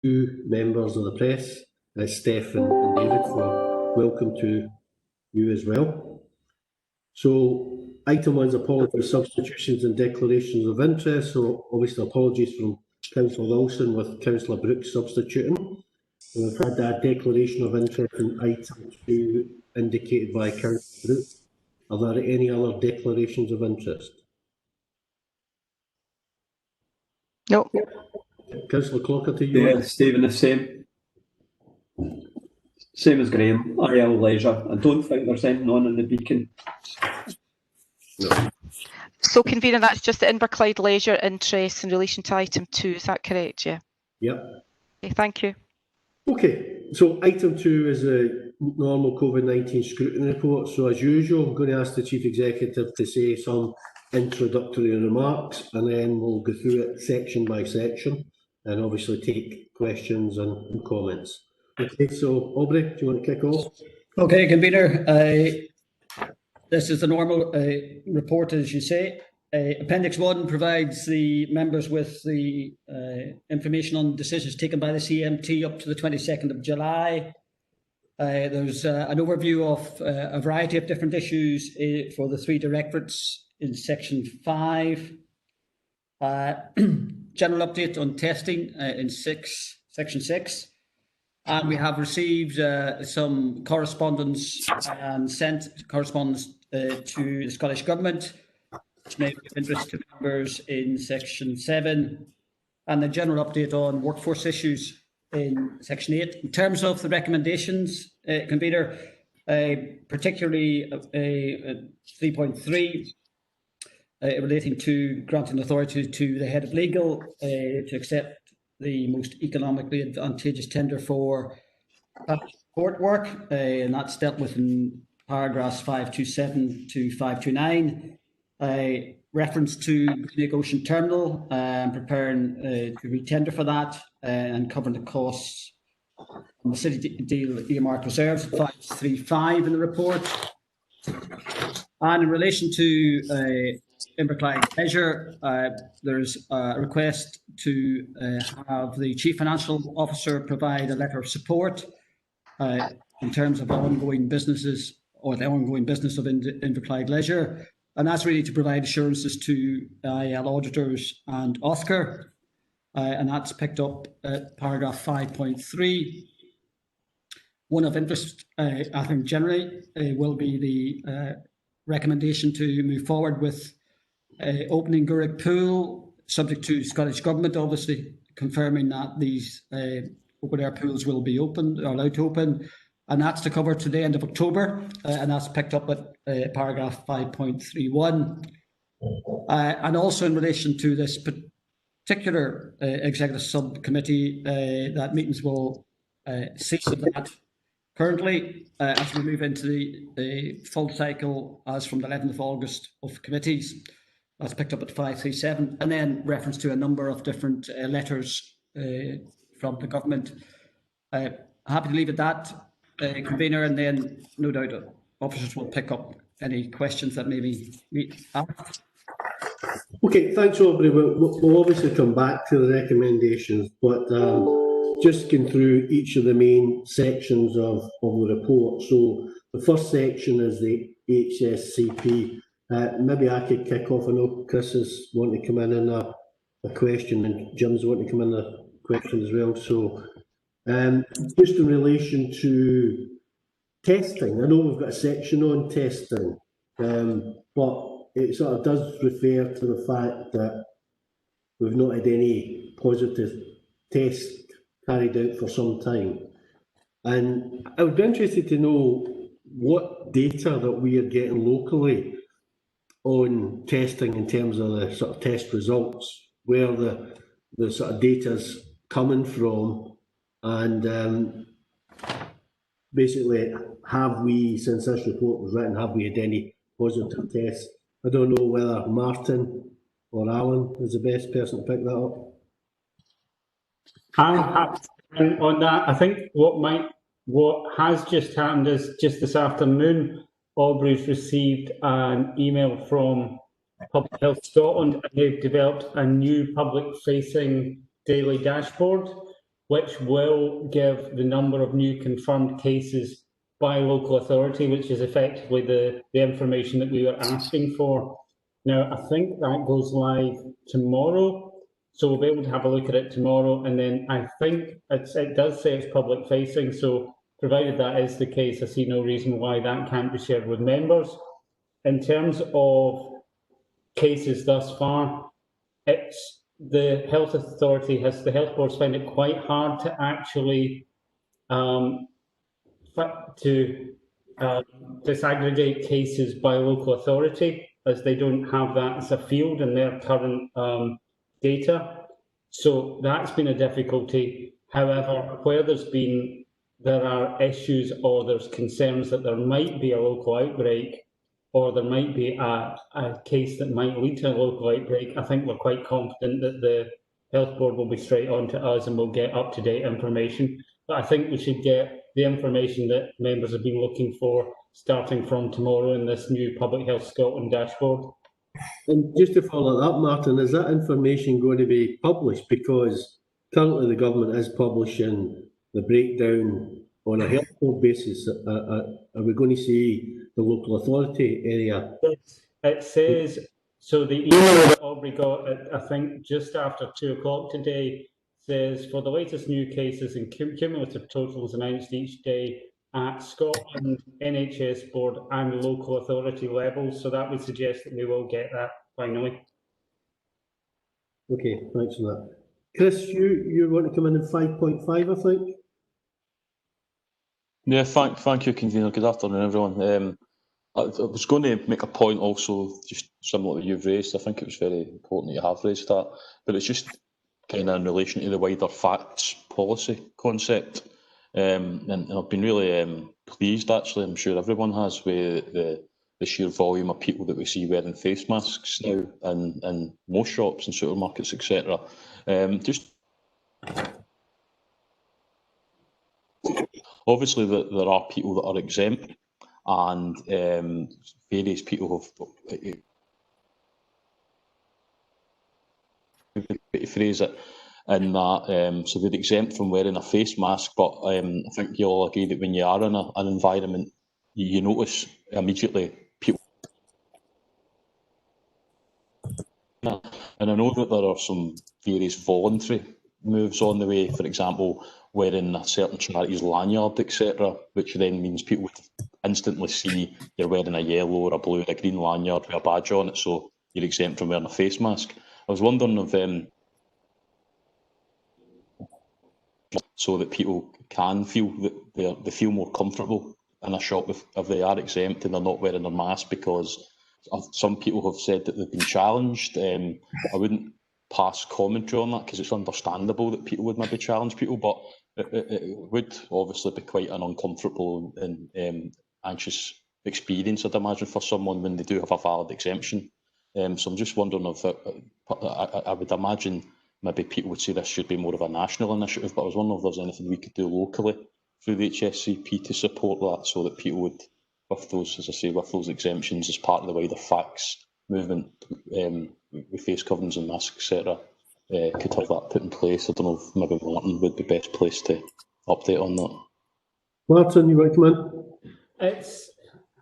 two members of the press, Steph and David, so welcome to you as well. So item 1 is apology substitutions and declarations of interest. So obviously apologies from Councillor Wilson with Councillor Brooks substituting. We've had a declaration of interest in item 2 indicated by Councillor Brooks. Are there any other declarations of interest? No. Councillor Clocker, to you. Yeah, Stephen, the same. Same as Graham, IL Leisure. I don't think there's anything on in the Beacon. No. So, convener, that's just the Inverclyde Leisure interest in relation to item 2, is that correct? Yeah. Yep. Okay, thank you. Okay, so item 2 is a normal COVID-19 scrutiny report. So as usual, I'm going to ask the Chief Executive to say some introductory remarks, and then we'll go through it section by section and obviously take questions and comments. Okay, so Aubrey, do you want to kick off? Okay, convener. This is the normal report, as you say. Appendix 1 provides the members with the information on decisions taken by the CMT up to the 22nd of July. There's an overview of a variety of different issues for the 3 directorates in section 5. General update on testing in section 6. And we have received some correspondence and sent correspondence to the Scottish Government, which may be of interest to members in section 7, and the general update on workforce issues in section 8. In terms of the recommendations, convener, particularly 3.3, relating to granting authority to the head of legal to accept the most economically advantageous tender for court work, and that's dealt with in paragraphs 527 to 529. Reference to Greenock Ocean Terminal, preparing to re-tender for that and covering the costs on the city deal earmark reserves, 535 in the report. And in relation to Inverclyde Leisure, there's a request to have the Chief Financial Officer provide a letter of support in terms of ongoing businesses or the ongoing business of Inverclyde Leisure. And that's really to provide assurances to IL auditors and Oscar. And that's picked up at paragraph 5.3. One of interest, I think, generally will be the recommendation to move forward with opening Gurrick Pool, subject to Scottish Government, obviously, confirming that these open-air pools will be open, or allowed to open. And that's to cover to the end of October, and that's picked up at paragraph 5.31. And also in relation to this particular executive subcommittee, that meetings will cease at that currently as we move into the full cycle as from the 11th of August of committees. That's picked up at 537, and then reference to a number of different letters from the government. Happy to leave it at that. Convener, and then no doubt officers will pick up any questions that maybe we asked. Okay, thanks, Aubrey. We'll obviously come back to the recommendations, but just going through each of the main sections of the report. So the first section is the HSCP. Maybe I could kick off. I know Chris is wanting to come in a question, and Jim's wanting to come in a question as well. So just in relation to testing, I know we've got a section on testing, but it sort of does refer to the fact that we've not had any positive tests carried out for some time. And I would be interested to know what data that we are getting locally on testing in terms of the sort of test results, where the sort of data's coming from. And basically, have we, since this report was written, have we had any positive tests? I don't know whether Martin or Alan is the best person to pick that up. I'm happy on that. I think what has just happened is just this afternoon, Aubrey's received an email from Public Health Scotland, and they've developed a new public-facing daily dashboard, which will give the number of new confirmed cases by local authority, which is effectively the information that we were asking for. Now, I think that goes live tomorrow, so we'll be able to have a look at it tomorrow. And then I think it does say it's public facing, so provided that is the case, I see no reason why that can't be shared with members. In terms of cases thus far, it's the health authority the health boards find it quite hard to actually disaggregate cases by local authority, as they don't have that as a field in their current data. So that's been a difficulty. However, where there are issues or there's concerns that there might be a local outbreak, or there might be a case that might lead to a local outbreak, I think we're quite confident that the health board will be straight on to us and we'll get up-to-date information. But I think we should get the information that members have been looking for starting from tomorrow in this new Public Health Scotland dashboard. And just to follow that up, Martin, is that information going to be published? Because currently the government is publishing the breakdown on a health board basis. Are we going to see the local authority area? It says, so the email that Aubrey got, I think just after 2 o'clock today, says for the latest new cases and cumulative totals announced each day at Scotland, NHS board and local authority levels. So that would suggest that we will get that finally. Okay, thanks for that. Chris, you want to come in 5.5, I think? Yeah, thank you, convener. Good afternoon, everyone. I was going to make a point also, just similar to you've raised. I think it was very important that you have raised that, but it's just kind of in relation to the wider facts policy concept. And I've been really pleased, actually, I'm sure everyone has, with the sheer volume of people that we see wearing face masks now in most shops and supermarkets, etc. Just obviously there are people that are exempt, and various people have phrase it in that, so they're exempt from wearing a face mask, but I think you'll all agree that when you are in an environment, you notice immediately people. And I know that there are some various voluntary moves on the way, for example, wearing a certain charity's lanyard, etc., which then means people would instantly see you're wearing a yellow or a blue or a green lanyard with a badge on it, so you're exempt from wearing a face mask. I was wondering if so that people can feel that they feel more comfortable in a shop if they are exempt and they're not wearing their mask, because some people have said that they've been challenged. I wouldn't pass commentary on that because it's understandable that people would maybe challenge people, but it would obviously be quite an uncomfortable and anxious experience, I'd imagine, for someone when they do have a valid exemption. So I'm just wondering if I would imagine maybe people would say this should be more of a national initiative, but I was wondering if there's anything we could do locally through the HSCP to support that, so that people would, with those, as I say, with those exemptions as part of the wider facts movement, with face coverings and masks, etc., could have that put in place. I don't know if maybe Martin would be best placed to update on that. Martin, you want to come in?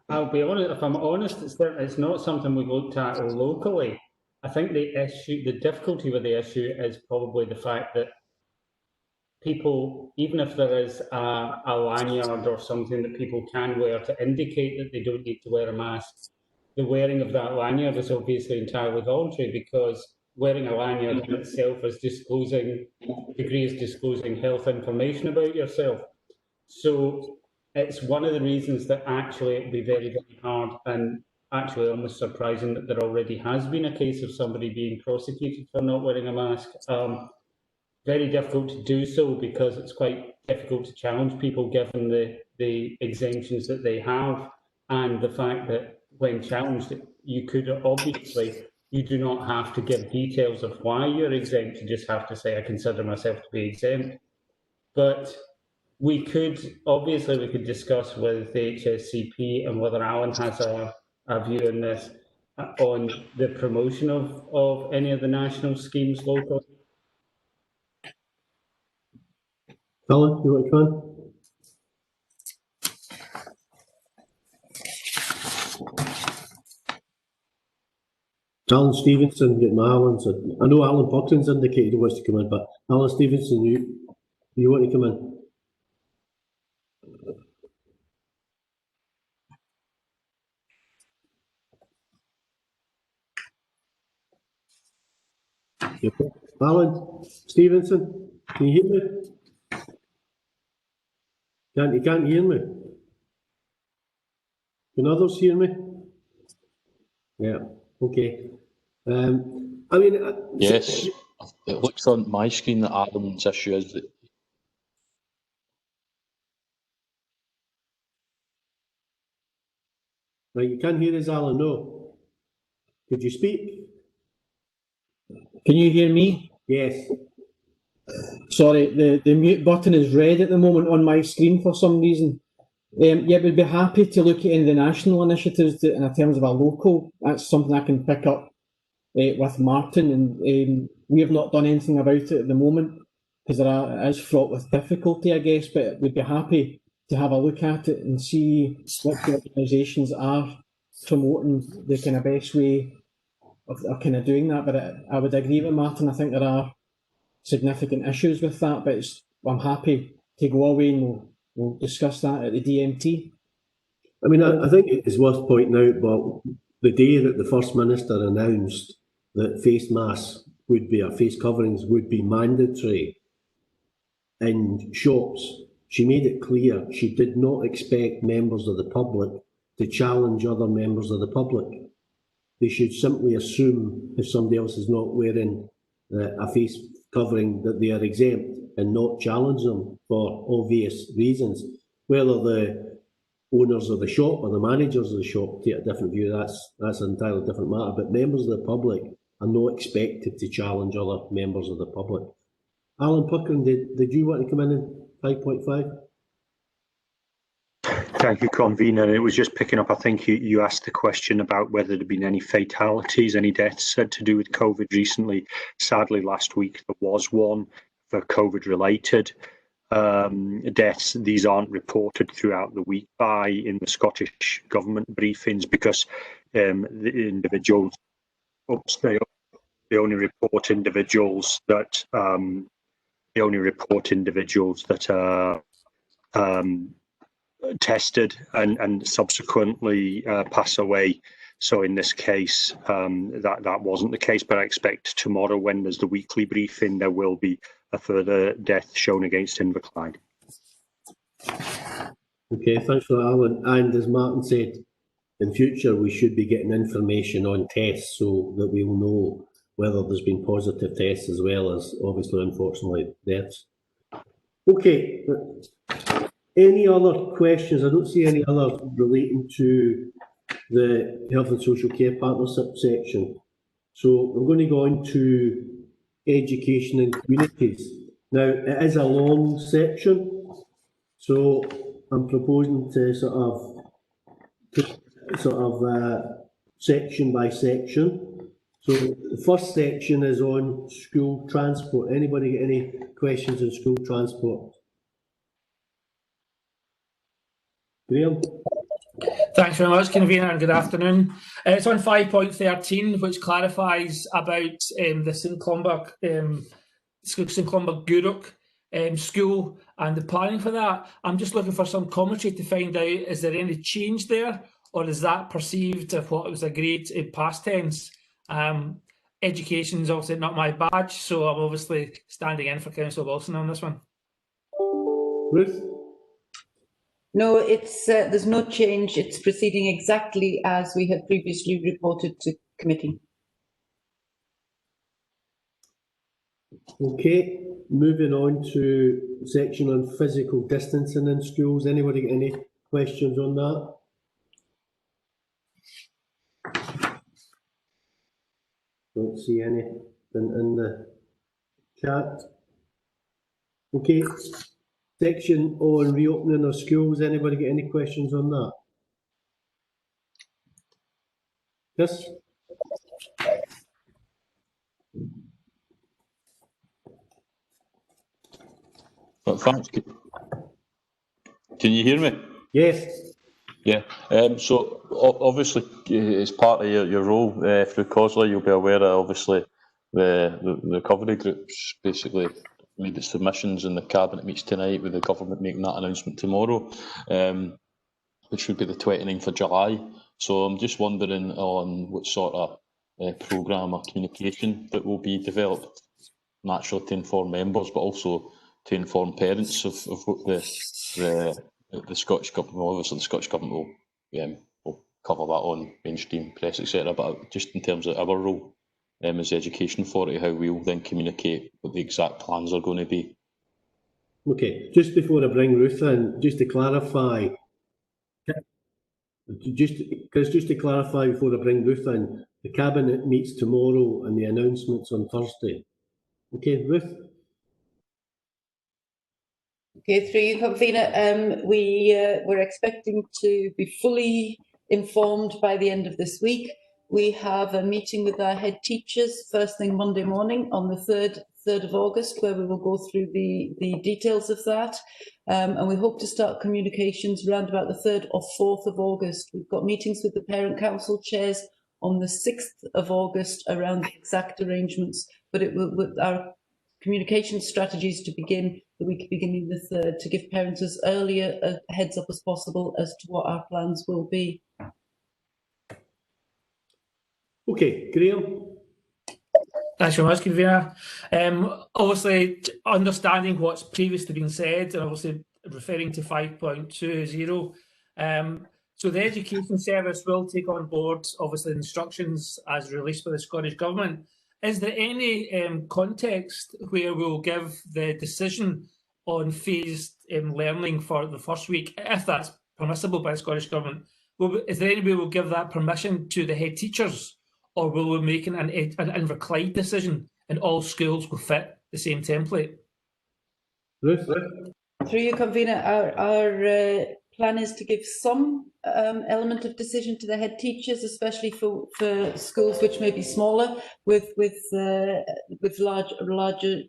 I'll be honest, if I'm honest, it's not something we've looked at locally. I think the difficulty with the issue is probably the fact that people, even if there is a lanyard or something that people can wear to indicate that they don't need to wear a mask, the wearing of that lanyard is obviously entirely voluntary, because wearing a lanyard in itself is disclosing health information about yourself. So it's one of the reasons that actually it'd be very, very hard, and actually almost surprising that there already has been a case of somebody being prosecuted for not wearing a mask. Very difficult to do so, because it's quite difficult to challenge people given the exemptions that they have, and the fact that when challenged, you could obviously, you do not have to give details of why you're exempt. You just have to say, I consider myself to be exempt. But we could discuss with the HSCP and whether Alan has a view on this, on the promotion of any of the national schemes locally. Alan, you want to come in? Alan Stevenson, getting Alan. So I know Alan Pucklin's indicated he wants to come in, but Alan Stevenson, you want to come in? Alan Stevenson, can you hear me? You can't hear me. Can others hear me? Yeah. Okay. I mean, Yes, it looks on my screen that Adam's issue is that right, you can't hear us, Alan. No. Could you speak? Can you hear me? Yes. Sorry, the mute button is red at the moment on my screen for some reason. Yeah, we'd be happy to look at any of the national initiatives in terms of a local. That's something I can pick up with Martin, and we have not done anything about it at the moment because it is fraught with difficulty, I guess. But we'd be happy to have a look at it and see what the organisations are promoting the kind of best way of kind of doing that. But I would agree with Martin. I think there are significant issues with that, but I'm happy to go away and we'll discuss that at the DMT. I mean, I think it's worth pointing out, but the day that the First Minister announced that face masks would be, or face coverings would be mandatory in shops, she made it clear she did not expect members of the public to challenge other members of the public. They should simply assume if somebody else is not wearing a face covering that they are exempt and not challenge them for obvious reasons. Whether the owners of the shop or the managers of the shop take a different view, that's an entirely different matter. But members of the public are not expected to challenge other members of the public. Alan Puckering, did you want to come in 5.5? Thank you, Convener. It was just picking up, I think you asked the question about whether there had been any fatalities, any deaths to do with COVID recently. Sadly, last week there was one for COVID-related deaths. These aren't reported throughout the week in the Scottish Government briefings because the individuals, they only report individuals that are tested and subsequently pass away. So in this case, that wasn't the case, but I expect tomorrow when there's the weekly briefing, there will be a further death shown against Inverclyde. Okay, thanks for that, Alan. And as Martin said, in future we should be getting information on tests so that we will know whether there's been positive tests as well as, obviously, unfortunately, deaths. Okay, any other questions? I don't see any other relating to the Health and Social Care Partnership section. So we're going to go on to education and communities. Now, it is a long section, so I'm proposing to section by section. So the first section is on school transport. Anybody get any questions on school transport? Graham? Thanks very much, Convener, and good afternoon. It's on 5.13, which clarifies about the St Clonbert Guruk school and the planning for that. I'm just looking for some commentary to find out, is there any change there, or is that perceived of what was agreed in past tense? Education is obviously not my badge, so I'm obviously standing in for Councillor Wilson on this one. Ruth? No, it's there's no change. It's proceeding exactly as we had previously reported to committee. Okay, moving on to section on physical distancing in schools. Anybody get any questions on that? Don't see anything in the chat. Okay, section on reopening of schools. Anybody get any questions on that? Yes? But thanks. Can you hear me? Yes. Yeah. So obviously, as part of your role through COSLA, you'll be aware of obviously the recovery groups basically made its submissions, and the cabinet meets tonight with the government making that announcement tomorrow, which would be the 29th of July. So I'm just wondering on what sort of programme or communication that will be developed, naturally to inform members, but also to inform parents of what the Scottish government, well, obviously the Scottish government will cover that on mainstream press, etc. But just in terms of our role as the Education Authority, how we'll then communicate what the exact plans are going to be. Okay, just before I bring Ruth in, just to clarify, just to clarify before I bring Ruth in, the cabinet meets tomorrow and the announcement's on Thursday. Okay, Ruth. Okay, through you, Convener. We're expecting to be fully informed by the end of this week. We have a meeting with our head teachers first thing Monday morning on the 3rd of August, where we will go through the details of that. And we hope to start communications around about the 3rd or 4th of August. We've got meetings with the parent council chairs on the 6th of August around the exact arrangements, but it will, with our communication strategies to begin the week beginning the 3rd, to give parents as early a heads up as possible as to what our plans will be. Okay, Graham. Thanks very much, Convener. Obviously, understanding what's previously been said, and obviously referring to 5.20, so the Education Service will take on board, obviously, instructions as released by the Scottish Government. Is there any context where we'll give the decision on phased learning for the first week, if that's permissible by the Scottish Government? Is there any way we'll give that permission to the head teachers, or will we make an Inverclyde decision and all schools will fit the same template? Ruth? Through you, Convener, our plan is to give some element of decision to the head teachers, especially for schools which may be smaller with larger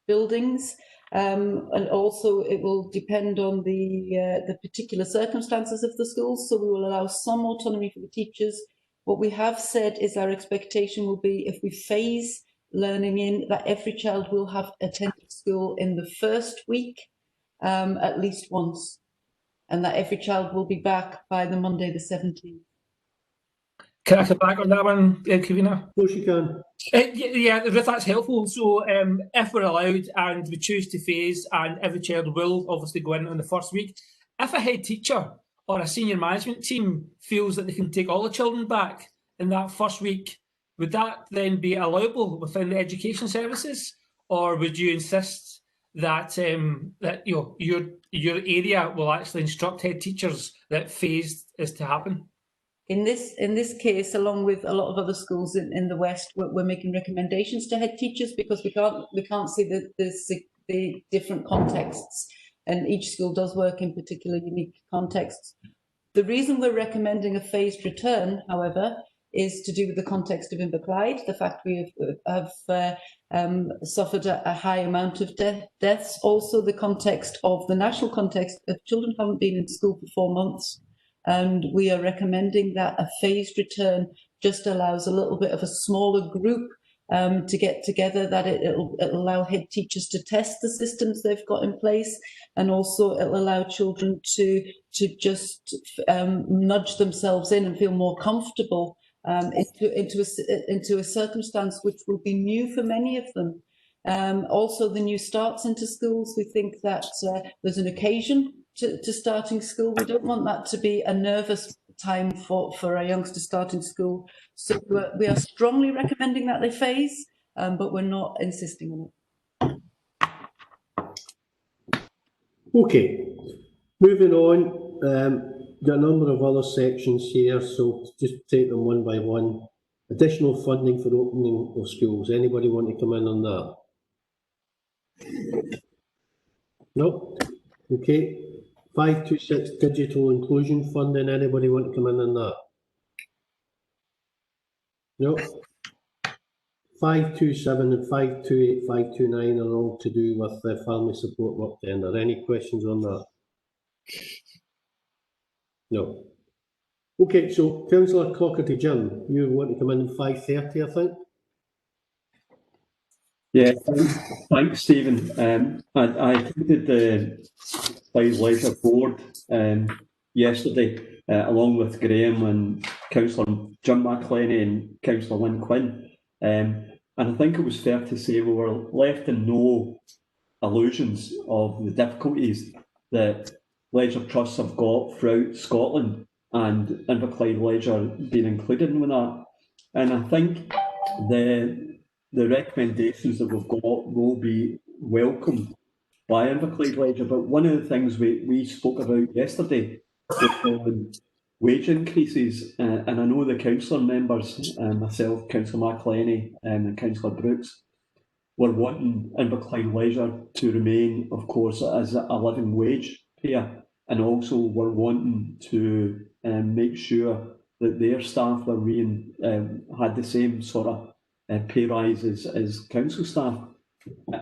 buildings, and also it will depend on the particular circumstances of the schools. So we will allow some autonomy for the teachers. What we have said is our expectation will be, if we phase learning in, that every child will have attended school in the first week at least once, and that every child will be back by the Monday the 17th. Can I come back on that one, Convener? Of course you can. Yeah, that's helpful. So if we're allowed and we choose to phase, and every child will obviously go in on the first week, if a head teacher or a senior management team feels that they can take all the children back in that first week, would that then be allowable within the education services, or would you insist that that your area will actually instruct head teachers that phased is to happen? In this case, along with a lot of other schools in the West, we're making recommendations to head teachers, because we can't see the different contexts, and each school does work in particular unique contexts. The reason we're recommending a phased return, however, is to do with the context of Inverclyde, the fact we have suffered a high amount of deaths, also the context of the national context of children haven't been in school for 4 months. And we are recommending that a phased return just allows a little bit of a smaller group to get together, that it'll allow head teachers to test the systems they've got in place, and also it'll allow children to just nudge themselves in and feel more comfortable into a circumstance which will be new for many of them. Also, the new starts into schools, we think that there's an occasion to starting school. We don't want that to be a nervous time for our youngsters starting school. So we are strongly recommending that they phase, but we're not insisting on it. Okay, moving on. There are a number of other sections here, so just take them one by one. Additional funding for opening of schools. Anybody want to come in on that? No? Okay. 526 digital inclusion funding. Anybody want to come in on that? No. 527 and 528, 529 are all to do with the family support work tender. Any questions on that? No. Okay, so Councillor Clockerty Jim, you want to come in at 5:30, I think? Yeah, thanks, Stephen. I attended the Clyde Leisure Board yesterday, along with Graham and Councillor Jim McLenny and Councillor Lynn Quinn. And I think it was fair to say we were left in no illusions of the difficulties that leisure trusts have got throughout Scotland, and Inverclyde Leisure being included in that. And I think the recommendations that we've got will be welcomed by Inverclyde Leisure. But one of the things we spoke about yesterday was wage increases, and I know the councillor members, myself, Councillor McLenny and Councillor Brooks, were wanting Inverclyde Leisure to remain, of course, as a living wage payer, and also were wanting to make sure that their staff were had the same sort of pay rises as council staff.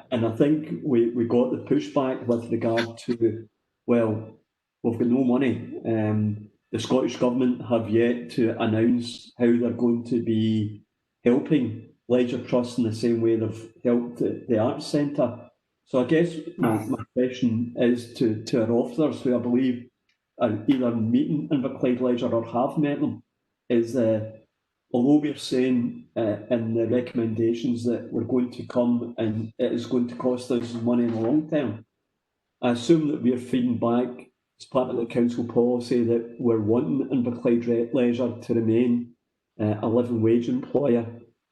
And I think we got the pushback with regard to, well, we've got no money. The Scottish Government have yet to announce how they're going to be helping leisure trusts in the same way they've helped the Arts Centre. So I guess my question is to our officers, who I believe are either meeting Inverclyde Leisure or have met them, is although we're saying in the recommendations that we're going to come and it is going to cost us money in the long term, I assume that we're feeding back as part of the council policy that we're wanting Inverclyde Leisure to remain a living wage employer,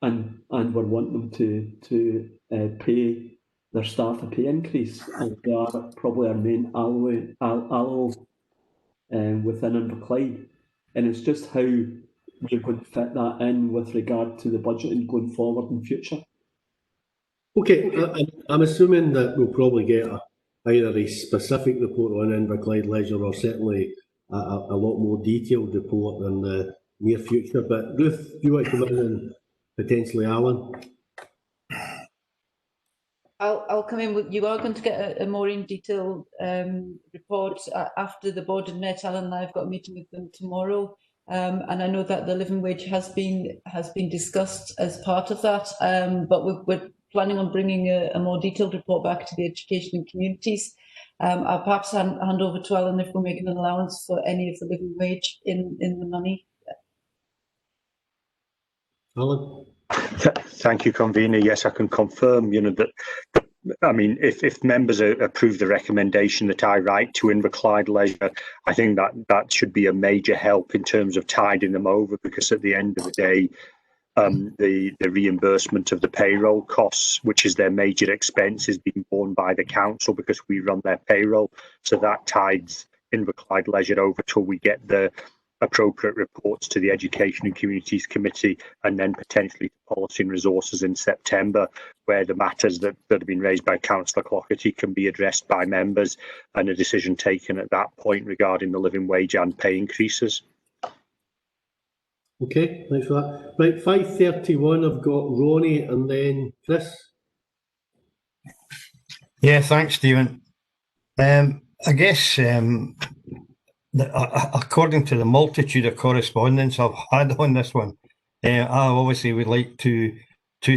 and we're wanting them to pay their staff a pay increase, and they are probably our main ally within Inverclyde. And it's just how we're going to fit that in with regard to the budgeting going forward in future. Okay, I'm assuming that we'll probably get either a specific report on Inverclyde Leisure or certainly a lot more detailed report in the near future. But Ruth, do you want to come in and potentially Alan? I'll come in. You are going to get a more in detail report after the board had met. Alan and I have got a meeting with them tomorrow, and I know that the living wage has been discussed as part of that. But we're planning on bringing a more detailed report back to the Education and Communities. I'll perhaps hand over to Alan if we're making an allowance for any of the living wage in the money. Alan? Thank you, convener. Yes, I can confirm, that, I mean, if members approve the recommendation that I write to Inverclyde Leisure, I think that should be a major help in terms of tiding them over, because at the end of the day, the reimbursement of the payroll costs, which is their major expense, is being borne by the council because we run their payroll. So that tides Inverclyde Leisure over till we get the appropriate reports to the Education and Communities Committee, and then potentially to Policy and Resources in September, where the matters that have been raised by Councillor Clockerty can be addressed by members and a decision taken at that point regarding the living wage and pay increases. Okay, thanks for that. Right, 5:31, I've got Ronnie and then Chris. Yeah, thanks, Stephen. I guess according to the multitude of correspondence I've had on this one, I obviously would like to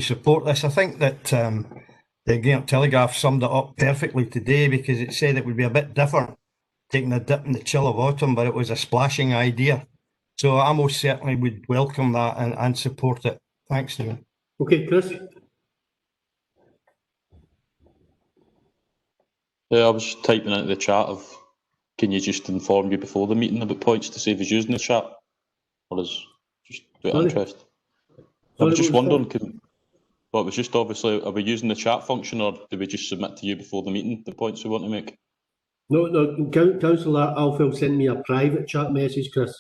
support this. I think that the Greenup Telegraph summed it up perfectly today, because it said it would be a bit different, taking a dip in the chill of autumn, but it was a splashing idea. So I most certainly would welcome that and support it. Thanks, Stephen. Okay, Chris. Yeah, I was just typing into the chat of, can you just inform you before the meeting about points to save us using the chat? Or is just a bit of interest? I was just wondering, it was just obviously, are we using the chat function, or do we just submit to you before the meeting the points we want to make? No, Councillor Alfield sent me a private chat message, Chris.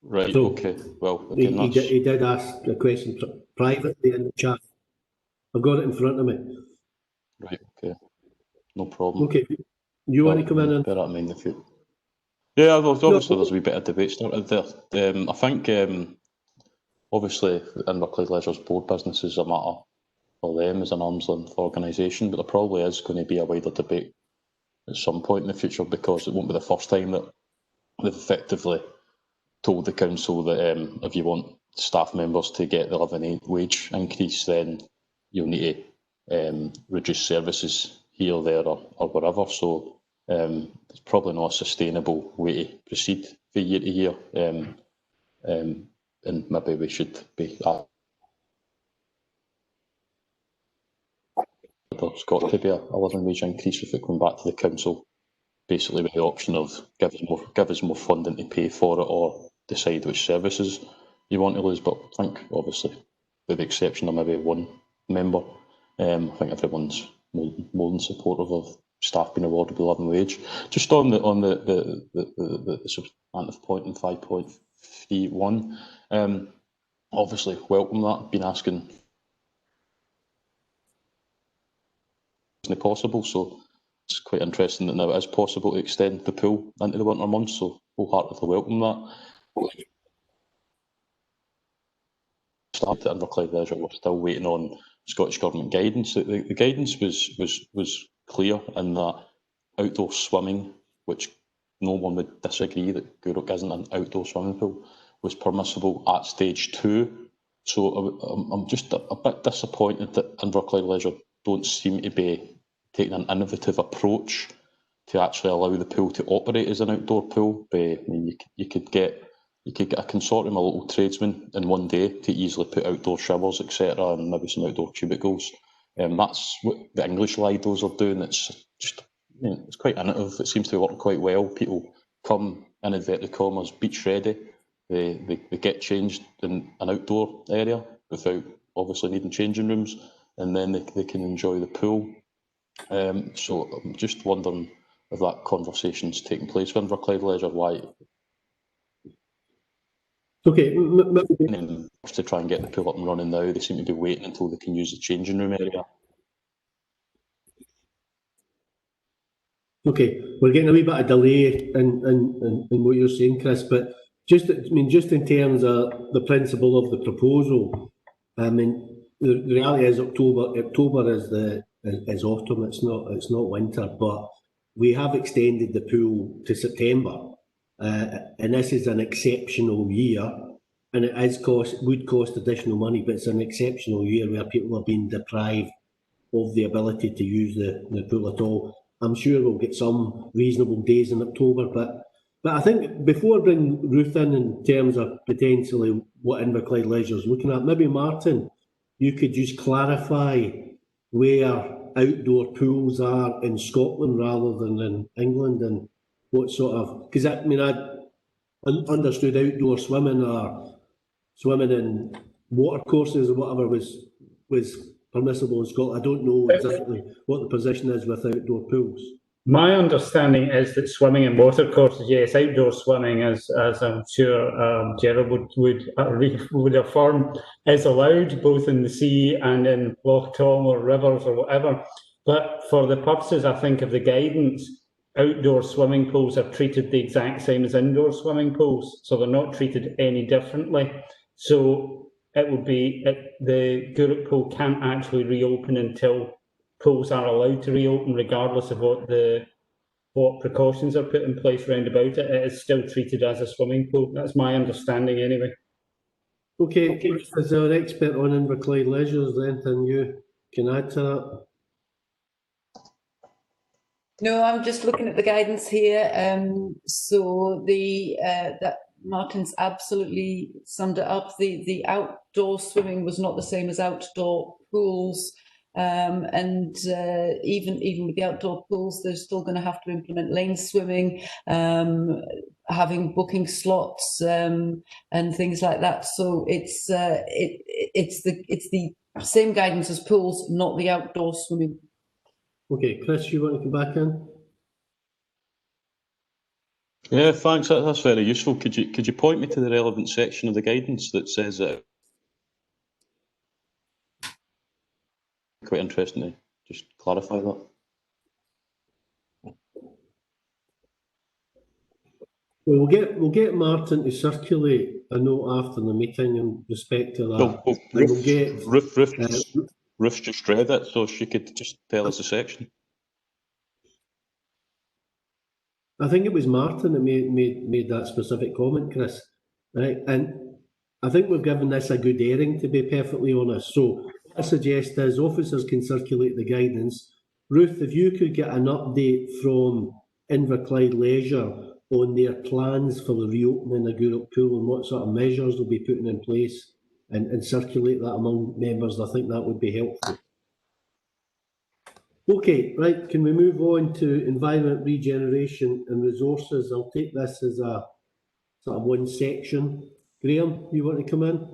Right, so okay. Well, again, he did ask a question privately in the chat. I've got it in front of me. Right, okay. No problem. Okay. You want to come in and... Bear that in mind in the future. Yeah, obviously there's a wee bit of debate started there. I think obviously Inverclyde Leisure's board business is a matter for them as an arm's length organisation, but there probably is going to be a wider debate at some point in the future, because it won't be the first time that they've effectively told the council that if you want staff members to get the living wage increase, then you'll need to reduce services here, there, or wherever. So it's probably not a sustainable way to proceed from year to year, and maybe we should be. There's got to be a living wage increase if it comes back to the council, basically with the option of give us more funding to pay for it, or decide which services you want to lose. But I think, obviously, with the exception of maybe one member, I think everyone's more than supportive of staff being awarded the living wage. Just on the substantive point in 5.31, obviously welcome that. Been asking isn't possible, so it's quite interesting that now it is possible to extend the pool into the winter months, so wholeheartedly welcome that. Started at Inverclyde Leisure, we're still waiting on Scottish Government guidance. The guidance was clear in that outdoor swimming, which no one would disagree that Gourock isn't an outdoor swimming pool, was permissible at stage 2. So I'm just a bit disappointed that Inverclyde Leisure don't seem to be taking an innovative approach to actually allow the pool to operate as an outdoor pool. I mean, you could get a consortium of local tradesmen in one day to easily put outdoor showers, etc., and maybe some outdoor cubicles. That's what the English Lidos are doing. It's just, it's quite innovative. It seems to be working quite well. People come, in inverted commas, beach ready. They get changed in an outdoor area without obviously needing changing rooms, and then they can enjoy the pool. So I'm just wondering if that conversation's taking place with Inverclyde Leisure, why. Okay, To try and get the pool up and running now, they seem to be waiting until they can use the changing room area. Okay, we're getting a wee bit of delay in what you're saying, Chris, but just in terms of the principle of the proposal, I mean, the reality is October is autumn, it's not winter, but we have extended the pool to September, and this is an exceptional year, and would cost additional money, but it's an exceptional year where people are being deprived of the ability to use the pool at all. I'm sure we'll get some reasonable days in October, but I think before I bring Ruth in terms of potentially what Inverclyde Leisure is looking at, maybe Martin, you could just clarify where outdoor pools are in Scotland rather than in England, and what sort of, because I mean, I understood outdoor swimming or swimming in water courses or whatever was permissible in Scotland. I don't know exactly what the position is with outdoor pools. My understanding is that swimming in water courses, yes, outdoor swimming, as I'm sure Gerald would affirm, is allowed both in the sea and in Loch Tom or rivers or whatever. But for the purposes, I think, of the guidance, outdoor swimming pools are treated the exact same as indoor swimming pools, so they're not treated any differently. So it would be the Gourock pool can't actually reopen until pools are allowed to reopen, regardless of what precautions are put in place round about it. It is still treated as a swimming pool. That's my understanding, anyway. Okay. As our expert on Inverclyde Leisure, is there anything you can add to that? No, I'm just looking at the guidance here. So that Martin's absolutely summed it up. The outdoor swimming was not the same as outdoor pools. And even with the outdoor pools, they're still going to have to implement lane swimming, having booking slots, and things like that. So it's the same guidance as pools, not the outdoor swimming. Okay, Chris, you want to come back in? Yeah, thanks. That's very useful. Could you point me to the relevant section of the guidance that says that? Quite interesting to just clarify that. Well, we'll get Martin to circulate a note after the meeting in respect to that. Well, And we'll get, Ruth's just read it, so she could just tell us the section. I think it was Martin that made that specific comment, Chris. Right, and I think we've given this a good airing, to be perfectly honest. So what I suggest is officers can circulate the guidance. Ruth, if you could get an update from Inverclyde Leisure on their plans for the reopening of Gourock Pool and what sort of measures they'll be putting in place, and circulate that among members, I think that would be helpful. Okay, right, can we move on to environment, regeneration and resources? I'll take this as a sort of one section. Graham, you want to come in?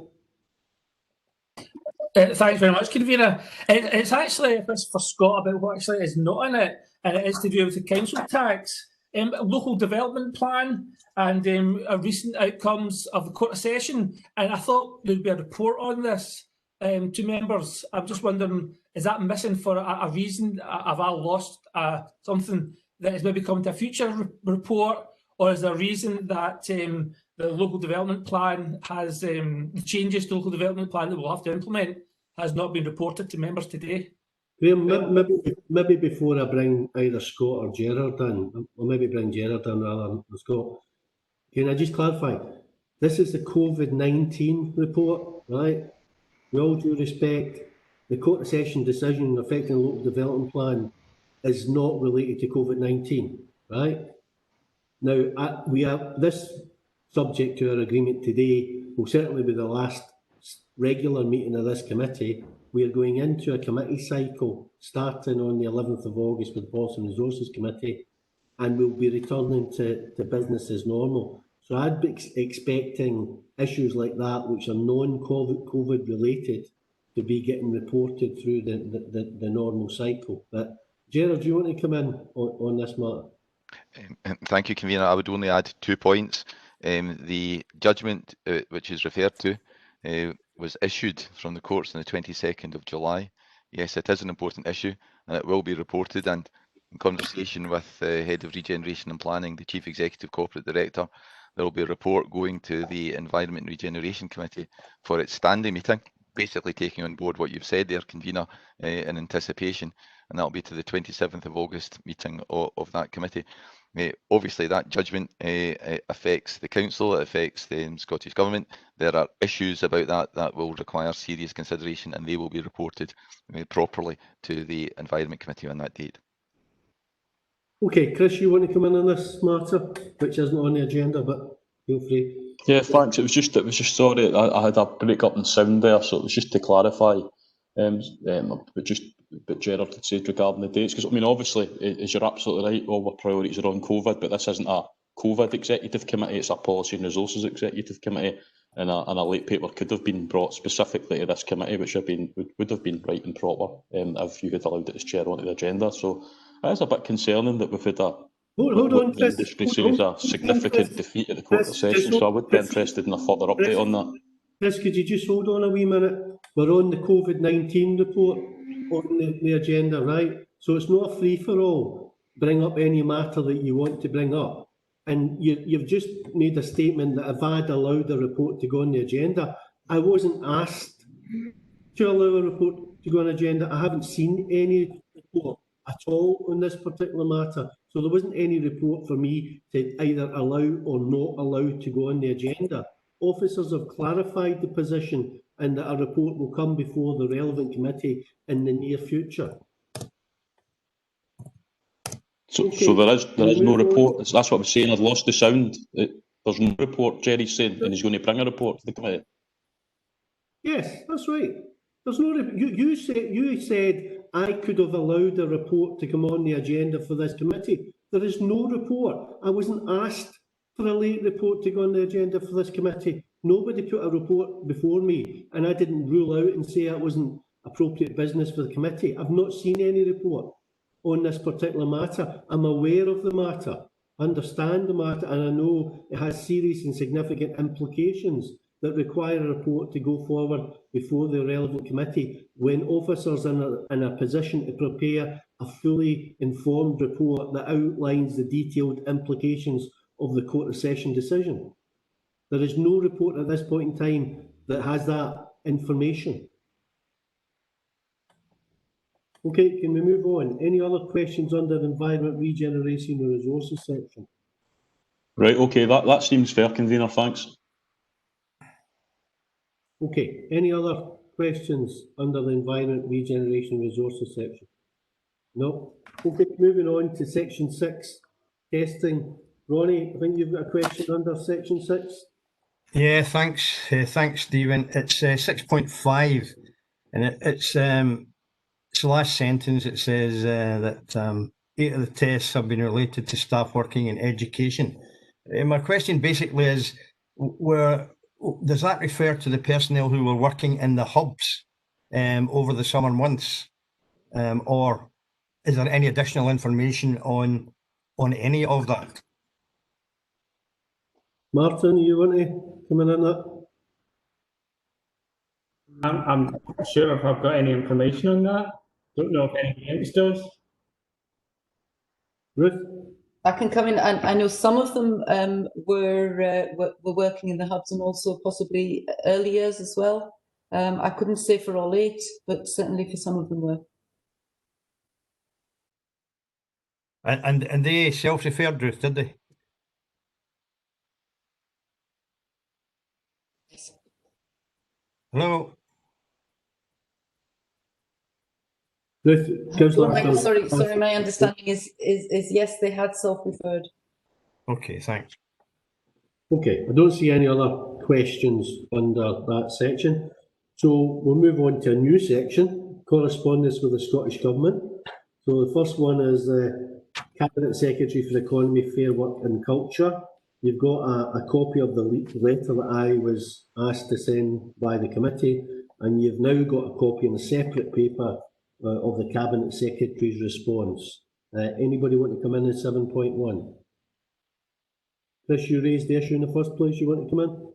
Thanks very much, convener. It's actually, if it's for Scott, about what actually is not in it, and it is to do with the council tax, local development plan, and recent outcomes of the Court of Session. And I thought there'd be a report on this to members. I'm just wondering, is that missing for a reason? Have I lost something that is maybe coming to a future report, or is there a reason that the local development plan has the changes to local development plan that we'll have to implement has not been reported to members today? Graham, maybe before I bring either Scott or Gerard in, or maybe bring Gerard in rather than Scott, can I just clarify? This is the COVID-19 report, right? With all due respect, the Court of Session decision affecting the local development plan is not related to COVID-19, right? Now, we have this subject to our agreement today, will certainly be the last regular meeting of this committee. We are going into a committee cycle starting on the 11th of August with the Policy and Resources Committee, and we'll be returning to business as normal. So I'd be expecting issues like that, which are non-COVID related, to be getting reported through the normal cycle. But Gerard, do you want to come in on this matter? Thank you, convener. I would only add 2 points. The judgment which is referred to was issued from the courts on the 22nd of July. Yes, it is an important issue, and it will be reported. And in conversation with the Head of Regeneration and Planning, the Chief Executive Corporate Director, there will be a report going to the Environment and Regeneration Committee for its standing meeting, basically taking on board what you've said there, convener, in anticipation, and that will be to the 27th of August meeting of that committee. Obviously, that judgment affects the council, it affects the Scottish Government. There are issues about that will require serious consideration, and they will be reported properly to the Environment Committee on that date. Okay, Chris, you want to come in on this matter, which isn't on the agenda, but feel free. Yeah, thanks. It was just sorry, I had a break up in sound there, so it was just to clarify. But Gerard had said regarding the dates, because I mean, obviously, as you're absolutely right, all our priorities are on COVID, but this isn't a COVID executive committee; it's a policy and resources executive committee, and a late paper could have been brought specifically to this committee, which would have been right and proper if you had allowed it as chair onto the agenda. So it is a bit concerning that we've had a hold on, Chris. industry series a significant defeat at the Court of Session. So I would be interested in a further update on that. Chris, could you just hold on a wee minute? We're on the COVID-19 report on the agenda, right? So it's not a free-for-all. Bring up any matter that you want to bring up. And you've just made a statement that if I'd allowed the report to go on the agenda, I wasn't asked to allow a report to go on the agenda. I haven't seen any report at all on this particular matter. So there wasn't any report for me to either allow or not allow to go on the agenda. Officers have clarified the position and that a report will come before the relevant committee in the near future. So there is no report. That's what I'm saying. I've lost the sound. There's no report, Jerry's saying, and he's going to bring a report to the committee. Yes, that's right. There's no. You said I could have allowed a report to come on the agenda for this committee. There is no report. I wasn't asked for a late report to go on the agenda for this committee. Nobody put a report before me, and I didn't rule out and say it wasn't appropriate business for the committee. I've not seen any report on this particular matter. I'm aware of the matter, understand the matter, and I know it has serious and significant implications that require a report to go forward before the relevant committee when officers are in a position to prepare a fully informed report that outlines the detailed implications of the Court of Session decision. There is no report at this point in time that has that information. Okay, can we move on? Any other questions under Environment, Regeneration and Resources section? Right, okay, that seems fair, convener, thanks. Okay, any other questions under the Environment, Regeneration and Resources section? No? Okay, moving on to section 6, testing. Ronnie, I think you've got a question under section 6? Yeah, thanks. Thanks, Stephen. It's 6.5, and it's the last sentence. It says that 8 of the tests have been related to staff working in education. My question basically is, does that refer to the personnel who were working in the hubs over the summer months, or is there any additional information on any of that? Martin, you want to come in on that? I'm not sure if I've got any information on that. Don't know if anyone else does. Ruth? I can come in. I know some of them were working in the hubs and also possibly early years as well. I couldn't say for all 8, but certainly for some of them were. And they self-referred, Ruth, did they? Hello? Sorry, my understanding is yes, they had self-referred. Okay, thanks. Okay, I don't see any other questions under that section. So we'll move on to a new section, correspondence with the Scottish Government. So the first one is the Cabinet Secretary for Economy, Fair Work and Culture. You've got a copy of the letter that I was asked to send by the committee, and you've now got a copy in a separate paper of the Cabinet Secretary's response. Anybody want to come in 7.1? Chris, you raised the issue in the first place. You want to come in?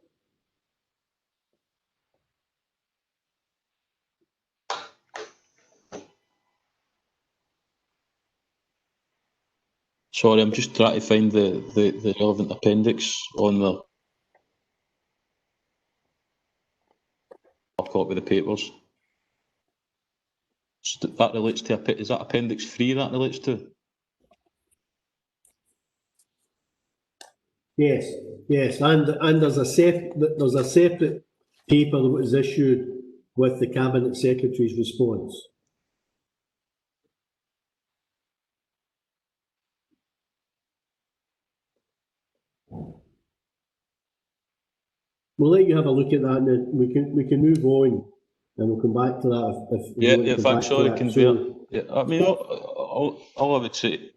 Sorry, I'm just trying to find the relevant appendix on the copy of the papers. So that relates to, is that appendix 3 that relates to? Yes, and there's a separate paper that was issued with the Cabinet Secretary's response. We'll let you have a look at that, and then we can move on, and we'll come back to that if Yeah, thanks. Sorry, convener. So, yeah, I mean, all I would say,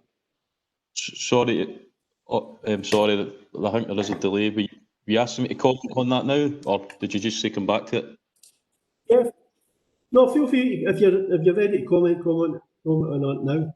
sorry, I'm sorry that I think there is a delay. Were you asking me to comment on that now, or did you just say come back to it? Yeah, no, feel free if you're ready to comment on it now.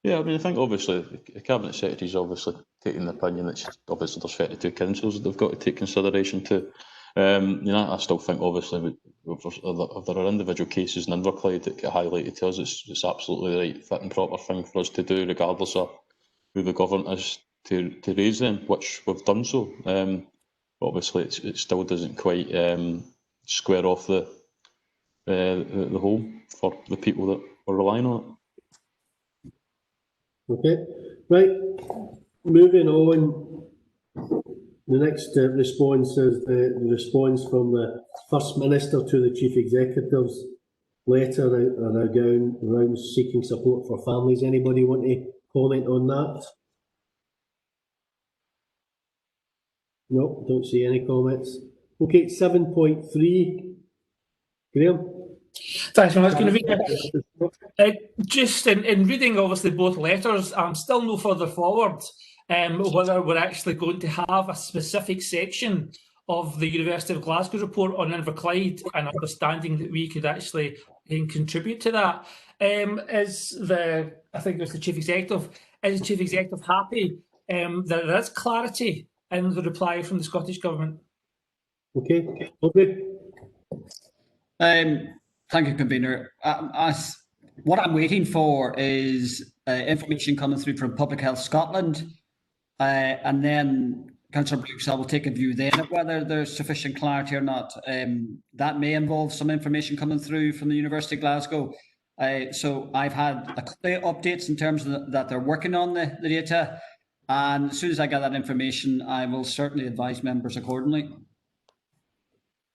Yeah, I mean, I think obviously the Cabinet Secretary's obviously taking the opinion that obviously there's 32 councils that they've got to take consideration to. You know, I still think obviously if there are individual cases in Inverclyde that get highlighted to us, it's absolutely the right fit and proper thing for us to do, regardless of who the government is, to raise them, which we've done so. Obviously, it still doesn't quite square off the hole for the people that are relying on it. Okay, right, moving on. The next response is the response from the First Minister to the Chief Executive's letter around seeking support for families. Anybody want to comment on that? No, don't see any comments. Okay, 7.3. Graham? Thanks very much. Going to read just in reading obviously both letters, I'm still no further forward whether we're actually going to have a specific section of the University of Glasgow report on Inverclyde, and understanding that we could actually contribute to that. I think it was the Chief Executive, is the Chief Executive happy that there is clarity in the reply from the Scottish Government? Okay, okay. Thank you, convener. What I'm waiting for is information coming through from Public Health Scotland, and then Councillor Brooks, I will take a view then of whether there's sufficient clarity or not. That may involve some information coming through from the University of Glasgow. So I've had a couple of updates in terms of that they're working on the data, and as soon as I get that information, I will certainly advise members accordingly.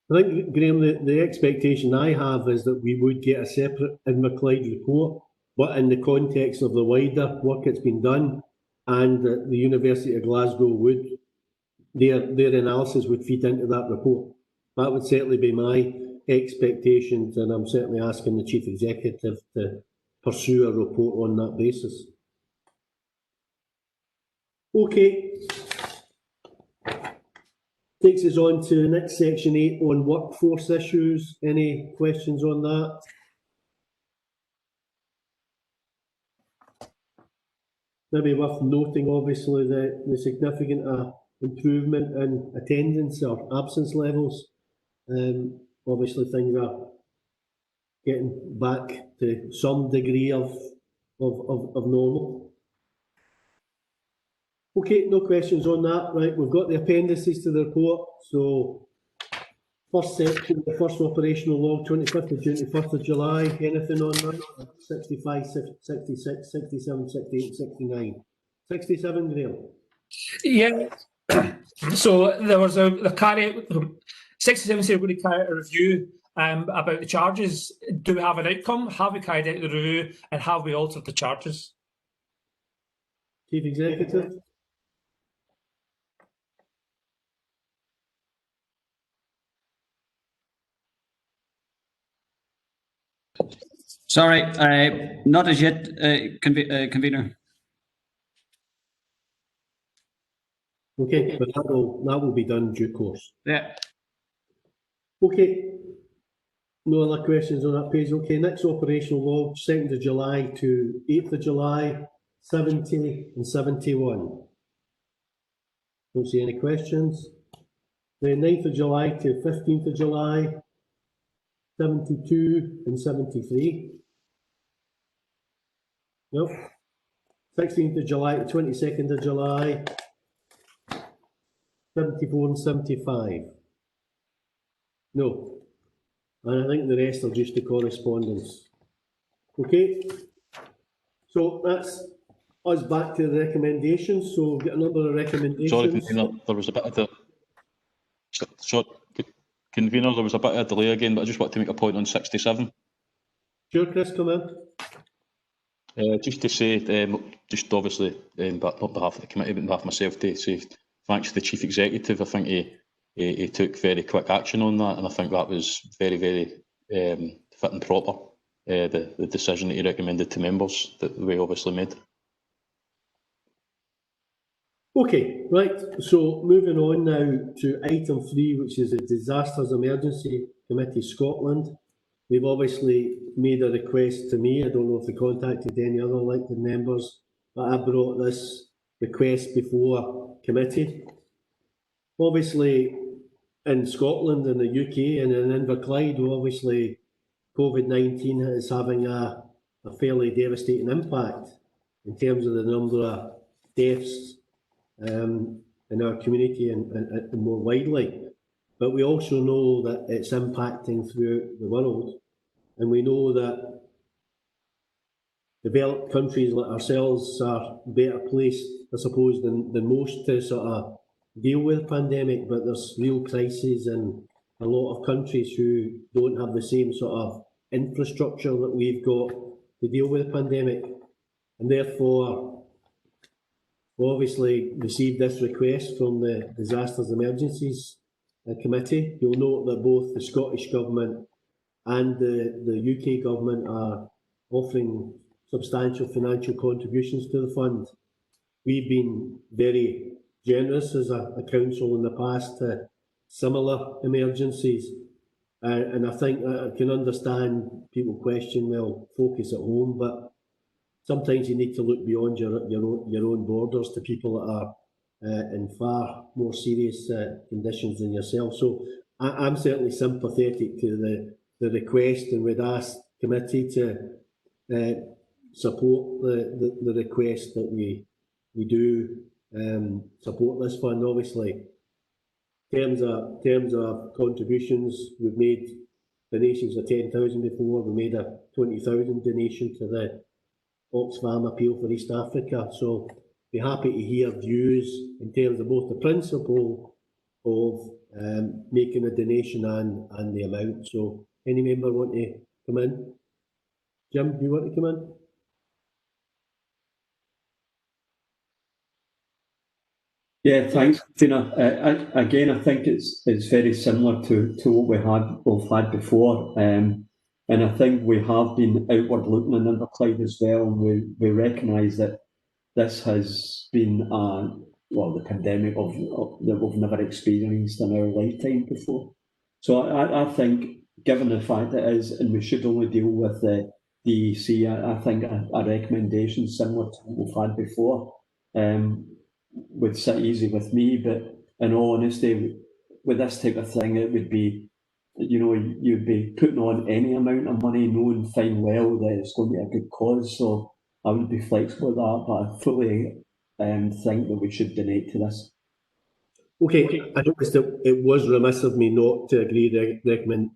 I think, Graham, the expectation I have is that we would get a separate Inverclyde report, but in the context of the wider work that's been done, and that the University of Glasgow would, their analysis would feed into that report. That would certainly be my expectations, and I'm certainly asking the Chief Executive to pursue a report on that basis. Okay. Takes us on to the next section 8 on workforce issues. Any questions on that? Maybe worth noting, obviously, the significant improvement in attendance or absence levels. Obviously, things are getting back to some degree of normal. Okay, no questions on that. Right, we've got the appendices to the report. So, first section, the first operational log, 25th of June to 1st of July. Anything on that? 65, 66, 67, 68, 69. 67, Graham? Yeah. So there was the carry 67 said we're going to carry out a review about the charges. Do we have an outcome? Have we carried out the review, and have we altered the charges? Chief Executive? Sorry, not as yet, convener. Okay, but that will be done in due course. Yeah. Okay. No other questions on that page. Okay, next operational log, 2nd of July to 8th of July, 70 and 71. Don't see any questions. The 9th of July to 15th of July, 72 and 73. Nope. 16th of July to 22nd of July, 74 and 75. No. And I think the rest are just the correspondence. Okay. So that's us back to the recommendations. So we've got a number of recommendations. Sorry, Convener, there was a bit of the... Sorry, Convener, there was a bit of a delay again, but I just want to make a point on 67. Sure, Chris, come in. Just to say, just obviously, on behalf of the committee, but on behalf of myself, to say thanks to the Chief Executive. I think he took very quick action on that, and I think that was very, very fit and proper, the decision that he recommended to members that we obviously made. Okay, right, so moving on now to item 3, which is the Disasters Emergency Committee Scotland. They've obviously made a request to me. I don't know if they contacted any other elected members, but I brought this request before committee. Obviously, in Scotland and the UK and in Inverclyde, obviously COVID-19 is having a fairly devastating impact in terms of the number of deaths in our community and more widely. But we also know that it's impacting throughout the world, and we know that developed countries like ourselves are better placed, I suppose, than most to sort of deal with the pandemic, but there's real crises in a lot of countries who don't have the same sort of infrastructure that we've got to deal with the pandemic. And therefore, we obviously received this request from the Disasters Emergencies Committee. You'll note that both the Scottish Government and the UK Government are offering substantial financial contributions to the fund. We've been very generous as a council in the past to similar emergencies, and I think I can understand people question, well, focus at home, but sometimes you need to look beyond your own borders to people that are in far more serious conditions than yourself. So I'm certainly sympathetic to the request, and would ask committee to support the request that we do support this fund. Obviously, in terms of contributions, we've made donations of 10,000 before. We made a 20,000 donation to the Oxfam appeal for East Africa. So be happy to hear views in terms of both the principle of making a donation and the amount. So any member want to come in? Jim, do you want to come in? Yeah, thanks, Tina. Again, I think it's very similar to what we've had before, and I think we have been outward looking in Inverclyde as well. And we recognise that this has been the pandemic that we've never experienced in our lifetime before. So I think, given the fact that it is, and we should only deal with the DEC, I think a recommendation similar to what we've had before would sit easy with me. But in all honesty, with this type of thing, it would be, you'd be putting on any amount of money knowing fine well that it's going to be a good cause. So I would be flexible with that, but I fully think that we should donate to this. Okay, I noticed that it was remiss of me not to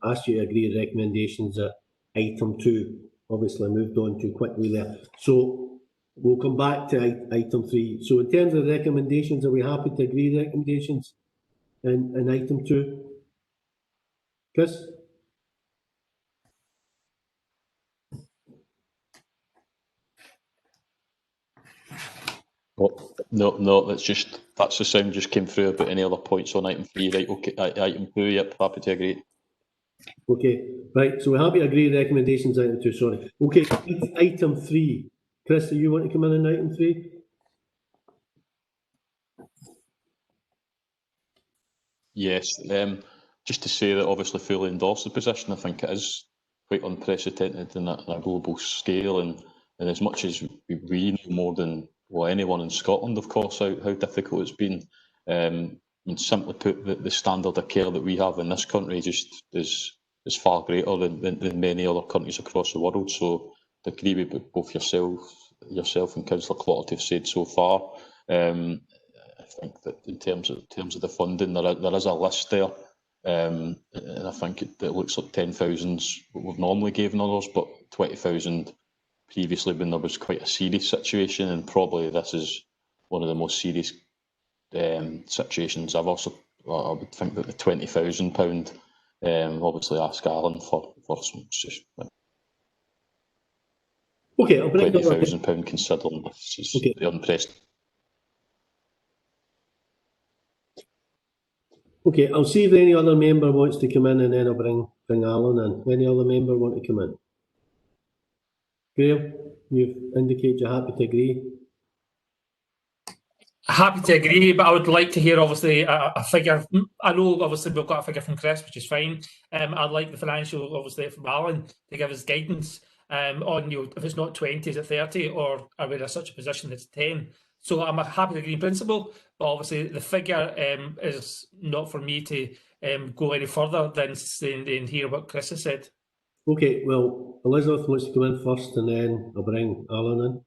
ask you to agree recommendations at item 2. Obviously, I moved on too quickly there. So we'll come back to item 3. So in terms of recommendations, are we happy to agree recommendations in item 2? Chris? Oh, no, that's the sound just came through about any other points on item 3, right? Okay, item 2, yep, happy to agree. Okay, right, so we're happy to agree recommendations item 2, sorry. Okay, item 3. Chris, do you want to come in on item 3? Yes, just to say that obviously fully endorse the position. I think it is quite unprecedented in a global scale, and as much as we know more than anyone in Scotland, of course, how difficult it's been. Simply put, the standard of care that we have in this country just is far greater than many other countries across the world. So I agree with both yourself and Councillor Clotty have said so far. I think that in terms of the funding, there is a list there, and I think it looks like 10,000's what we've normally given others, but 20,000 previously when there was quite a serious situation, and probably this is one of the most serious situations ever. So I would think that the £20,000, obviously ask Alan for some. Okay, I'll bring £20,000 considering this is unprecedented. Okay, I'll see if any other member wants to come in, and then I'll bring Alan in. Any other member want to come in? Graham, you've indicated you're happy to agree. Happy to agree, but I would like to hear obviously a figure. I know obviously we've got a figure from Chris, which is fine. I'd like the financial obviously from Alan to give us guidance on if it's not 20, is it 30, or are we in such a position that's 10? So I'm happy to agree in principle, but obviously the figure is not for me to go any further than hear what Chris has said. Okay, well, Elizabeth wants to come in first, and then I'll bring Alan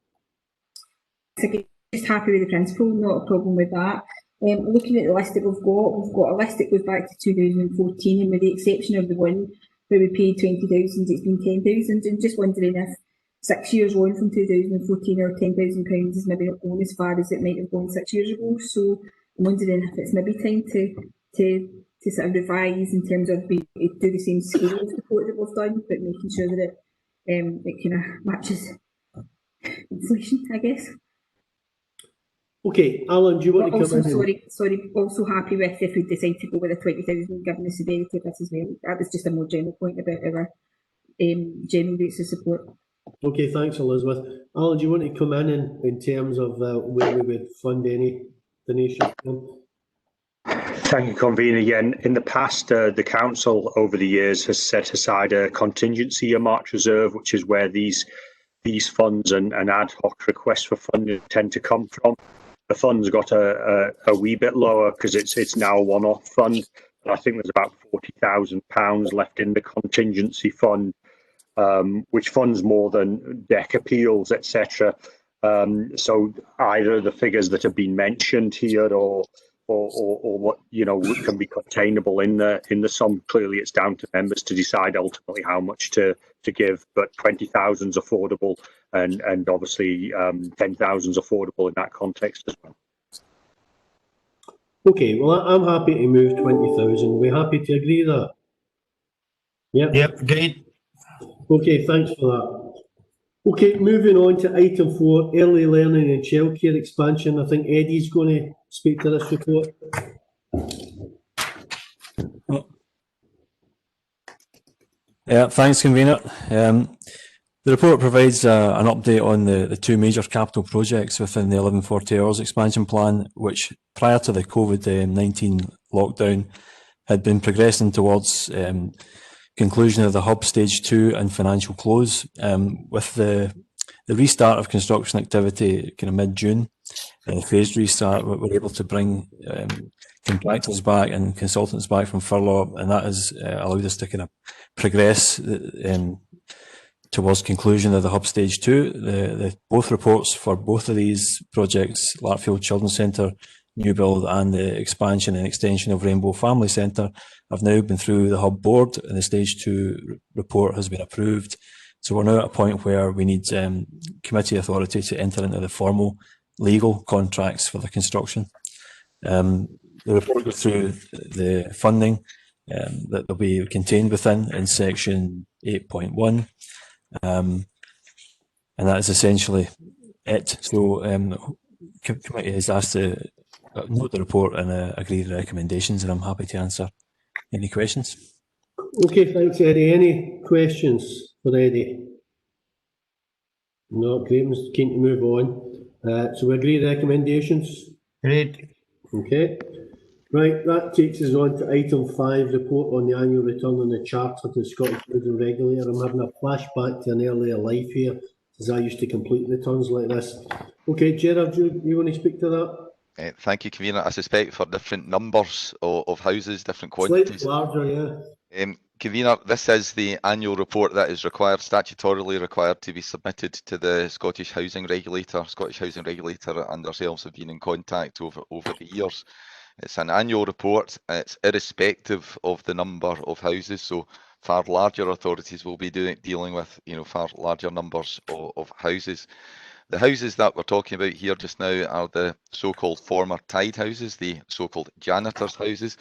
in. Just happy with the principle, not a problem with that. Looking at the list that we've got a list that goes back to 2014, and with the exception of the one where we paid 20,000, it's been 10,000, and just wondering if 6 years on from 2014 or £10,000 is maybe not going as far as it might have gone 6 years ago. So I'm wondering if it's maybe time to sort of revise in terms of do the same scale of support that we've done, but making sure that it kind of matches inflation, I guess. Okay, Alan, do you want to come in? Sorry, also happy with if we decide to go with the 20,000 given the severity of this as well. That was just a more general point about our general rates of support. Okay, thanks, Elizabeth. Alan, do you want to come in terms of where we would fund any donation? Thank you, Convener. Again, in the past, the Council over the years has set aside a contingency earmarked reserve, which is where these funds and ad hoc requests for funding tend to come from. The fund's got a wee bit lower because it's now a one-off fund. I think there's about £40,000 left in the contingency fund, which funds more than deck appeals, etc. So either the figures that have been mentioned here or what can be containable in the sum. Clearly, it's down to members to decide ultimately how much to give. But 20,000 is affordable, and obviously 10,000 is affordable in that context as well. Okay, well, I'm happy to move 20,000. We're happy to agree that. Yep. Yep, agreed. Okay, thanks for that. Okay, moving on to item 4, early learning and childcare expansion. I think Eddie's going to speak to this report. Yeah, thanks, convener. The report provides an update on the two major capital projects within the 1140 hours expansion plan, which prior to the COVID-19 lockdown had been progressing towards conclusion of the hub stage 2 and financial close. With the restart of construction activity kind of mid-June, phased restart, we were able to bring contractors back and consultants back from furlough, and that has allowed us to kind of progress towards conclusion of the hub stage 2. Both reports for both of these projects, Larkfield Children's Centre new build and the expansion and extension of Rainbow Family Centre, have now been through the hub board, and the stage 2 report has been approved. So we're now at a point where we need committee authority to enter into the formal legal contracts for the construction. The report goes through the funding that will be contained within in section 8.1, and that is essentially it. So committee is asked to note the report and agree the recommendations, and I'm happy to answer any questions. Okay, thanks, Eddie. Any questions for Eddie? No, great. Mr. Keen to move on. So we agree recommendations? Great. Okay. Right, that takes us on to item 5, report on the annual return on the charter to the Scottish Housing Regulator. I'm having a flashback to an earlier life here, as I used to complete returns like this. Okay, Gerard, do you want to speak to that? Thank you, convener. I suspect for different numbers of houses, different quantities. Slightly larger, yeah. Convener, this is the annual report that is required, statutorily required, to be submitted to the Scottish Housing Regulator. Scottish Housing Regulator and ourselves have been in contact over the years. It's an annual report. It's irrespective of the number of houses, so far larger authorities will be dealing with far larger numbers of houses. The houses that we're talking about here just now are the so-called former tied houses, the so-called janitors' houses.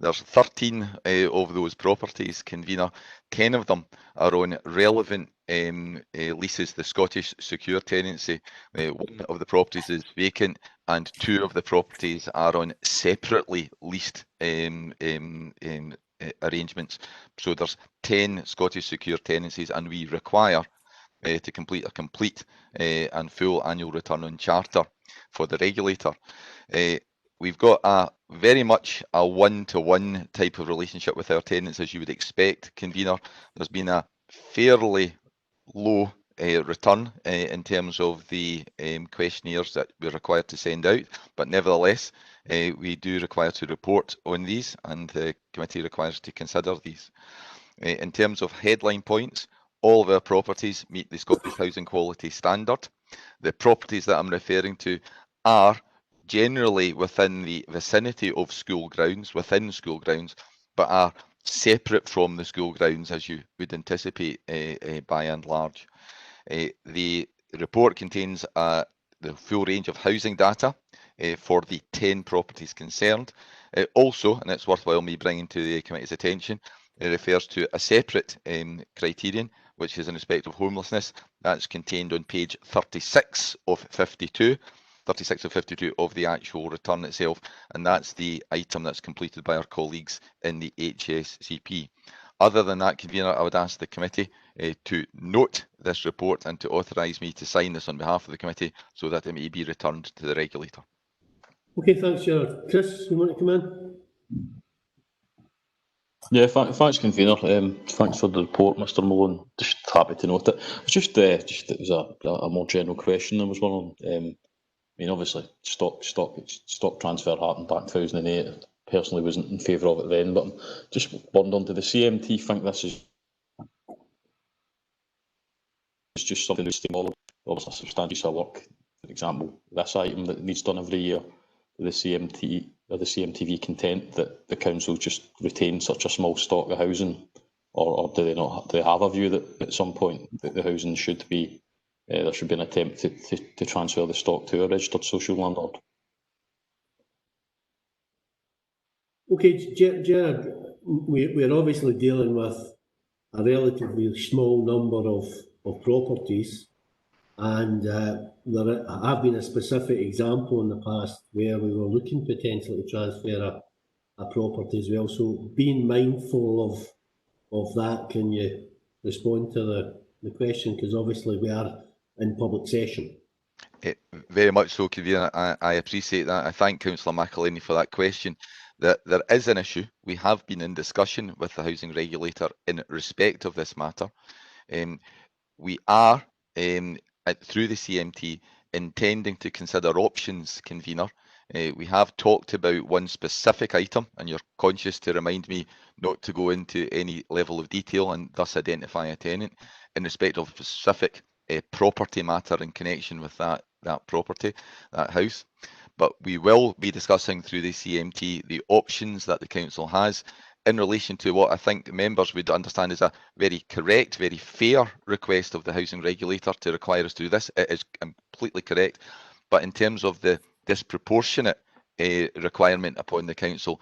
There's 13 of those properties, convener. 10 of them are on relevant leases, the Scottish secure tenancy. One of the properties is vacant, and 2 of the properties are on separately leased arrangements. So there's 10 Scottish secure tenancies, and we require to complete a complete and full annual return on charter for the regulator. We've got very much a one-to-one type of relationship with our tenants, as you would expect, convener. There's been a fairly low return in terms of the questionnaires that we're required to send out, but nevertheless, we do require to report on these, and the committee requires to consider these. In terms of headline points, all of our properties meet the Scottish Housing Quality Standard. The properties that I'm referring to are generally within the vicinity of school grounds, but are separate from the school grounds, as you would anticipate by and large. The report contains the full range of housing data for the 10 properties concerned. Also, and it's worthwhile me bringing to the committee's attention, it refers to a separate criterion, which is in respect of homelessness. That's contained on page 36 of 52. 36 of 52 of the actual return itself, and that's the item that's completed by our colleagues in the HSCP. Other than that, convener, I would ask the committee to note this report and to authorise me to sign this on behalf of the committee so that it may be returned to the regulator. Okay, thanks, Gerard. Chris, you want to come in? Yeah, thanks, convener. Thanks for the report, Mr. Malone. Just happy to note it. It's just it was a more general question I was wondering. I mean, obviously, stock transfer happened back in 2008. Personally, wasn't in favour of it then, but I'm just wondering, do the CMT think this is just something that's smaller, or a substantial work for example, this item that needs done every year, the CMT or the CMTV content that the council just retain such a small stock of housing, or do they not? Do they have a view that at some point that the housing should be there should be an attempt to transfer the stock to a registered social landlord? Okay, Gerard, we're obviously dealing with a relatively small number of properties, and there have been a specific example in the past where we were looking potentially to transfer a property as well. So being mindful of that, can you respond to the question? Because obviously we are in public session. Very much so, Convener. I appreciate that. I thank Councillor McElhaney for that question. There is an issue. We have been in discussion with the housing regulator in respect of this matter. We are, through the CMT, intending to consider options, Convener. We have talked about one specific item, and you're conscious to remind me not to go into any level of detail and thus identify a tenant in respect of a specific property matter in connection with that property, that house. But we will be discussing through the CMT the options that the council has in relation to what I think members would understand is a very correct, very fair request of the housing regulator to require us to do this. It is completely correct. But in terms of the disproportionate requirement upon the council,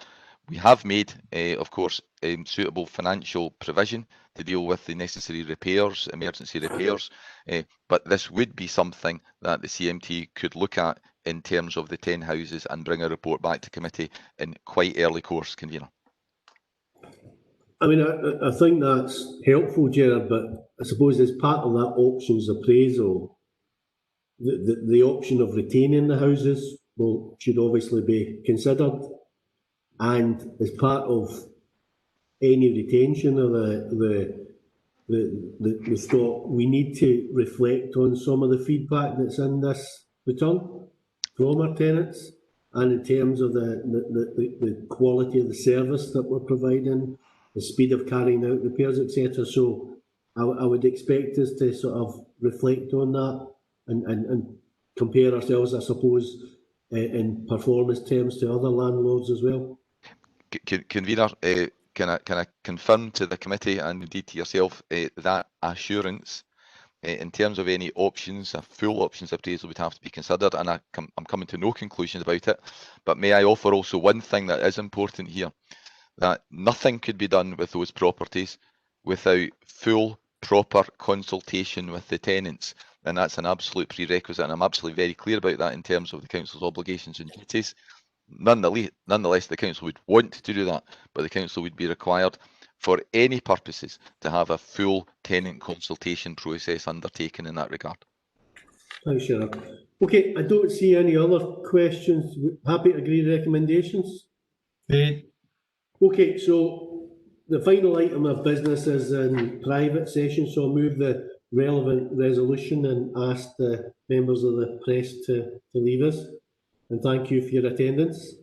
we have made, of course, suitable financial provision to deal with the necessary repairs, emergency repairs, but this would be something that the CMT could look at in terms of the 10 houses and bring a report back to committee in quite early course, Convener. I mean, I think that's helpful, Gerard, but I suppose as part of that options appraisal, the option of retaining the houses should obviously be considered. And as part of any retention of the stock, we need to reflect on some of the feedback that's in this return from our tenants, and in terms of the quality of the service that we're providing, the speed of carrying out repairs, etc. So I would expect us to sort of reflect on that and compare ourselves, I suppose, in performance terms to other landlords as well. Convener, can I confirm to the committee and indeed to yourself that assurance in terms of any options, a full options appraisal would have to be considered, and I'm coming to no conclusions about it. But may I offer also one thing that is important here, that nothing could be done with those properties without full, proper consultation with the tenants, and that's an absolute prerequisite, and I'm absolutely very clear about that in terms of the council's obligations and duties. Nonetheless, the council would want to do that, but the council would be required for any purposes to have a full tenant consultation process undertaken in that regard. Thanks, Gerard. Okay, I don't see any other questions. Happy to agree recommendations? Okay, so the final item of business is in private session, so I'll move the relevant resolution and ask the members of the press to leave us. And thank you for your attendance.